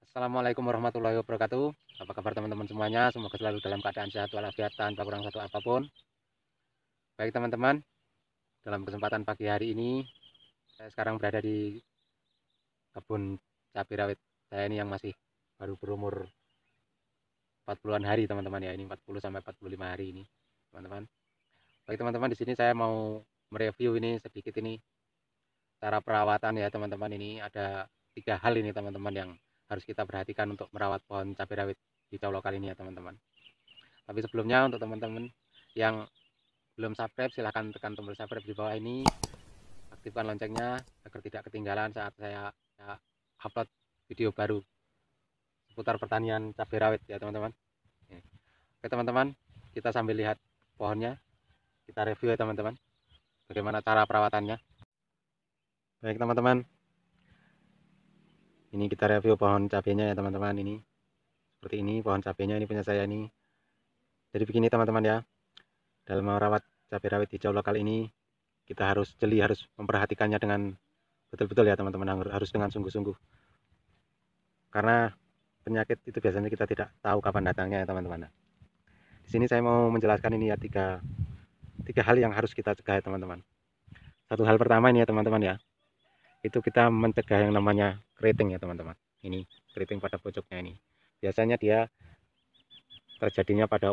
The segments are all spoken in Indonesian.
Assalamualaikum warahmatullahi wabarakatuh. Apa kabar teman-teman semuanya? Semoga selalu dalam keadaan sehat walafiat tanpa kurang satu apapun. Baik teman-teman, dalam kesempatan pagi hari ini saya sekarang berada di kebun cabai rawit saya ini yang masih baru berumur 40-an hari teman-teman ya. Ini 40 sampai 45 hari ini, teman-teman. Baik teman-teman, di sini saya mau mereview ini sedikit ini cara perawatan ya teman-teman. Ini ada 3 hal ini teman-teman yang harus kita perhatikan untuk merawat pohon cabai rawit hijau lokal ini ya teman-teman. Tapi sebelumnya untuk teman-teman yang belum subscribe, silahkan tekan tombol subscribe di bawah ini, aktifkan loncengnya agar tidak ketinggalan saat saya upload video baru seputar pertanian cabai rawit ya teman-teman. Oke teman-teman, kita sambil lihat pohonnya, kita review ya teman-teman bagaimana cara perawatannya. Baik teman-teman, ini kita review pohon cabenya ya teman-teman. Ini seperti ini pohon cabenya, ini punya saya ini. Jadi begini teman-teman ya, dalam merawat cabai rawit hijau lokal ini kita harus jeli, harus memperhatikannya dengan betul-betul ya teman-teman, harus dengan sungguh-sungguh, karena penyakit itu biasanya kita tidak tahu kapan datangnya ya teman-teman. Di sini saya mau menjelaskan ini ya tiga hal yang harus kita cegah ya teman-teman. Satu hal pertama ini ya teman-teman ya, itu kita mencegah yang namanya keriting ya teman-teman. Ini keriting pada pojoknya ini, biasanya dia terjadinya pada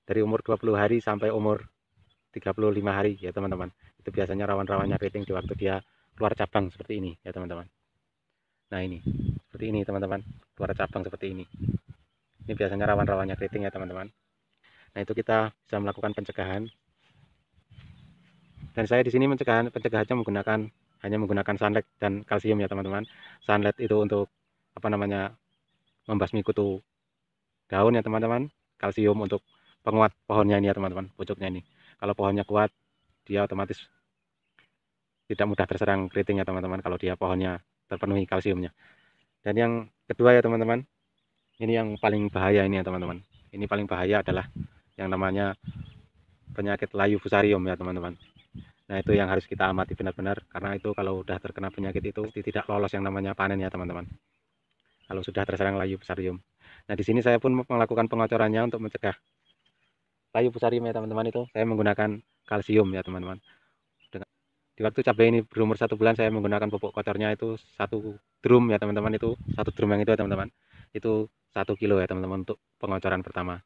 dari umur 20 hari sampai umur 35 hari ya teman-teman. Itu biasanya rawan-rawannya keriting di waktu dia keluar cabang seperti ini ya teman-teman. Nah ini seperti ini teman-teman, keluar cabang seperti ini. Ini biasanya rawan-rawannya keriting ya teman-teman. Nah itu kita bisa melakukan pencegahan. Dan saya di sini pencegahannya hanya menggunakan sunlight dan kalsium ya teman-teman. Sunlight itu untuk membasmi kutu daun ya teman-teman. Kalsium untuk penguat pohonnya ini ya teman-teman, pojoknya ini. Kalau pohonnya kuat, dia otomatis tidak mudah terserang keriting ya teman-teman, kalau dia pohonnya terpenuhi kalsiumnya. Dan yang kedua ya teman-teman, ini yang paling bahaya ini ya teman-teman. Ini paling bahaya adalah yang namanya penyakit layu fusarium ya teman-teman. Nah itu yang harus kita amati benar-benar, karena itu kalau udah terkena penyakit itu tidak lolos yang namanya panen ya teman-teman, kalau sudah terserang layu fusarium. Nah di sini saya pun melakukan pengocorannya untuk mencegah layu fusarium ya teman-teman. Itu saya menggunakan kalsium ya teman-teman. Di waktu cabai ini berumur 1 bulan, saya menggunakan pupuk kotornya itu 1 drum ya teman-teman. Itu 1 drum yang itu ya teman-teman, itu 1 kilo ya teman-teman untuk pengocoran pertama,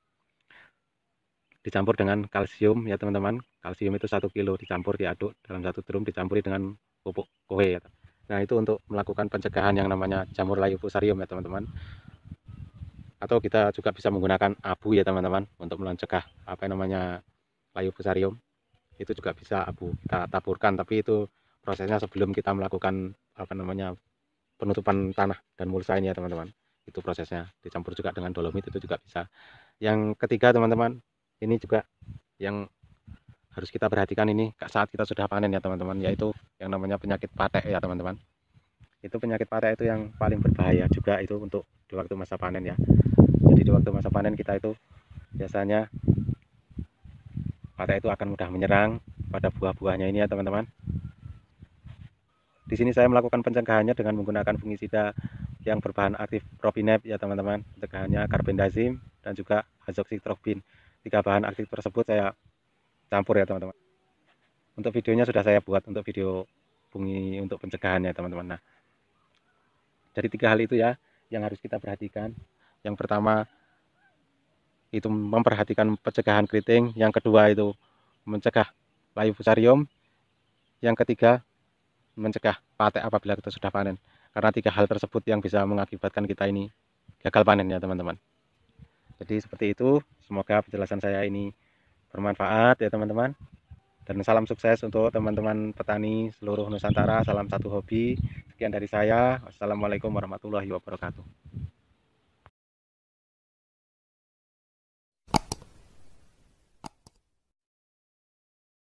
dicampur dengan kalsium ya teman-teman. Kalsium itu 1 kilo dicampur, diaduk dalam 1 drum, dicampuri dengan pupuk kohe ya. Nah itu untuk melakukan pencegahan yang namanya jamur layu fusarium ya teman-teman. Atau kita juga bisa menggunakan abu ya teman-teman untuk mencegah layu fusarium. Itu juga bisa abu kita taburkan, tapi itu prosesnya sebelum kita melakukan penutupan tanah dan mulsa ini ya teman-teman. Itu prosesnya dicampur juga dengan dolomit, itu juga bisa. Yang ketiga teman-teman, ini juga yang harus kita perhatikan ini saat kita sudah panen ya teman-teman, yaitu yang namanya penyakit patek ya teman-teman. Itu penyakit patek itu yang paling berbahaya juga itu untuk di waktu masa panen ya. Jadi di waktu masa panen kita itu biasanya patek itu akan mudah menyerang pada buah-buahnya ini ya teman-teman. Di sini saya melakukan pencegahannya dengan menggunakan fungisida yang berbahan aktif propinep ya teman-teman. Pencegahannya carbendazim dan juga azoxystrobin. 3 bahan aktif tersebut saya campur ya teman-teman. Untuk videonya sudah saya buat, untuk video fungi untuk pencegahannya teman-teman. Nah, dari 3 hal itu ya yang harus kita perhatikan. Yang pertama itu memperhatikan pencegahan keriting, yang kedua itu mencegah layu fusarium, yang ketiga mencegah patek apabila kita sudah panen. Karena 3 hal tersebut yang bisa mengakibatkan kita ini gagal panen ya teman-teman. Jadi seperti itu, semoga penjelasan saya ini bermanfaat ya teman-teman. Dan salam sukses untuk teman-teman petani seluruh Nusantara. Salam satu hobi. Sekian dari saya. Wassalamualaikum warahmatullahi wabarakatuh.